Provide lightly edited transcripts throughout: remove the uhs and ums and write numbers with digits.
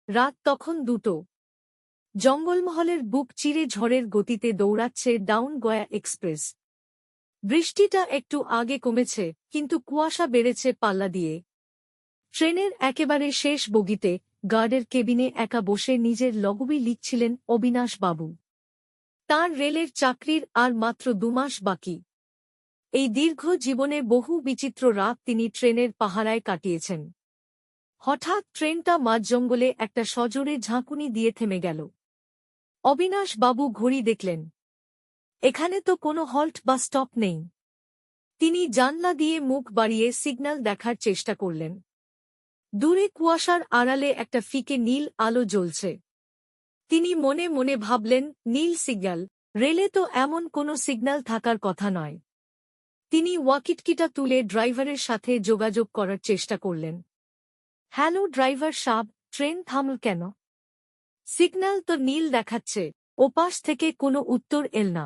রাত তখন 2টো। জঙ্গলমহলের বুক চিরে ঝড়ের গতিতে দৌড়াচ্ছে ডাউন গয়া এক্সপ্রেস। বৃষ্টিটা একটু আগে কমেছে, কিন্তু কুয়াশা বেড়েছে পাল্লা দিয়ে। ট্রেনের একেবারে শেষ বগিতে গার্ডের কেবিনে একা বসে নিজের লঘবি লিখছিলেন অবিনাশ বাবু। তাঁর রেলের চাকরির আর মাত্র 2 মাস বাকি। এই দীর্ঘ জীবনে বহু বিচিত্র রাত তিনি ট্রেনের পাহারায় কাটিয়েছেন। হঠাৎ ট্রেনটা মাঝজঙ্গলে একটা সজোরে ঝাঁকুনি দিয়ে থেমে গেল। অবিনাশ বাবু ঘড়ি দেখলেন। এখানে তো কোনো হল্ট বা স্টপ নেই। তিনি জানলা দিয়ে মুখ বাড়িয়ে সিগন্যাল দেখার চেষ্টা করলেন। দূরে কুয়াশার আড়ালে একটা ফিকে নীল আলো জ্বলছে। তিনি মনে মনে ভাবলেন, নীল সিগন্যাল, রেলে তো এমন কোনো সিগন্যাল থাকার কথা নয়। তিনি ওয়াকিটকিটা তুলে ড্রাইভারের সাথে যোগাযোগ করার চেষ্টা করলেন। হ্যালো ড্রাইভার সাব, ট্রেন থামল কেন? সিগন্যাল তো নীল দেখাচ্ছে। ওপাশ থেকে কোনো উত্তর এল না।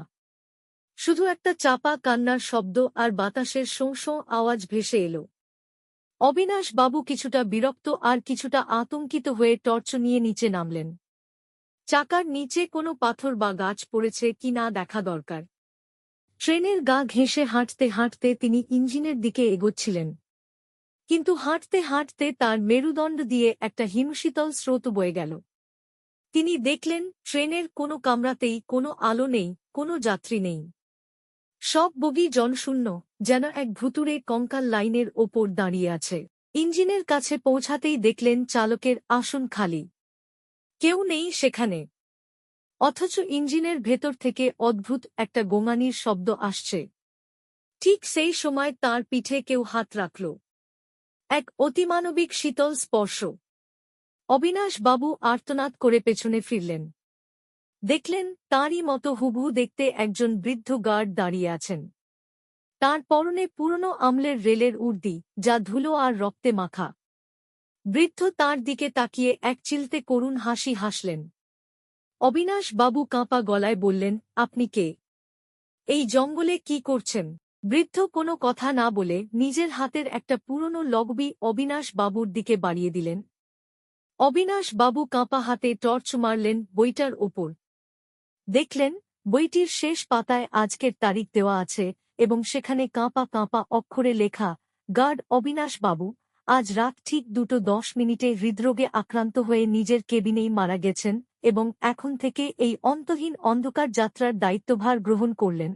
শুধু একটা চাপা কান্নার শব্দ আর বাতাসের শোঁ শোঁ আওয়াজ ভেসে এল। অবিনাশ বাবু কিছুটা বিরক্ত আর কিছুটা আতঙ্কিত হয়ে টর্চ নিয়ে নিচে নামলেন। চাকার নিচে কোনো পাথর বা গাছ পড়েছে কি না দেখা দরকার। ট্রেনের গা ঘেঁষে হাঁটতে হাঁটতে তিনি ইঞ্জিনের দিকে এগোচ্ছিলেন। কিন্তু হাঁটতে হাঁটতে তার মেরুদণ্ড দিয়ে একটা হিমশীতল স্রোত বয়ে গেল। তিনি দেখলেন ট্রেনের কোনো কামরাতেই কোনো আলো নেই, কোনো যাত্রী নেই। সব বগি জনশূন্য, যেন এক ভুতুড়ে কঙ্কাল লাইনের ওপর দাঁড়িয়ে আছে। ইঞ্জিনের কাছে পৌঁছাতেই দেখলেন চালকের আসন খালি। কেউ নেই সেখানে। অথচ ইঞ্জিনের ভেতর থেকে অদ্ভুত একটা গোঙানির শব্দ আসছে। ঠিক সেই সময় তার পিঠে কেউ হাত রাখল। এক অতিমানবিক শীতল স্পর্শ। অবিনাশ বাবু আর্তনাদ করে পেছনে ফিরলেন। দেখলেন তাঁরই মতো হুবহু দেখতে একজন বৃদ্ধ গার্ড দাঁড়িয়ে আছেন। তাঁর পরনে পুরনো আমলের রেলের উর্দি, যা ধুলো আর রক্তে মাখা। বৃদ্ধ তাঁর দিকে তাকিয়ে এক চিলতে করুণ হাসি হাসলেন। অবিনাশ বাবু কাঁপা গলায় বললেন, আপনি কে? এই জঙ্গলে কি করছেন? বৃদ্ধ কোনো কথা না বলে নিজের হাতের একটা পুরনো লগবি অবিনাশ বাবুর দিকে বাড়িয়ে দিলেন। অবিনাশ বাবু কাঁপা হাতে টর্চ মারলেন বইটার ওপর। দেখলেন বইটির শেষ পাতায় আজকের তারিখ দেওয়া আছে এবং সেখানে কাঁপা কাঁপা অক্ষরে লেখা, গার্ড অবিনাশ বাবু আজ রাত ঠিক 2:10 হৃদরোগে আক্রান্ত হয়ে নিজের কেবিনেই মারা গেছেন এবং এখন থেকে এই অন্তহীন অন্ধকার যাত্রার দায়িত্বভার গ্রহণ করলেন।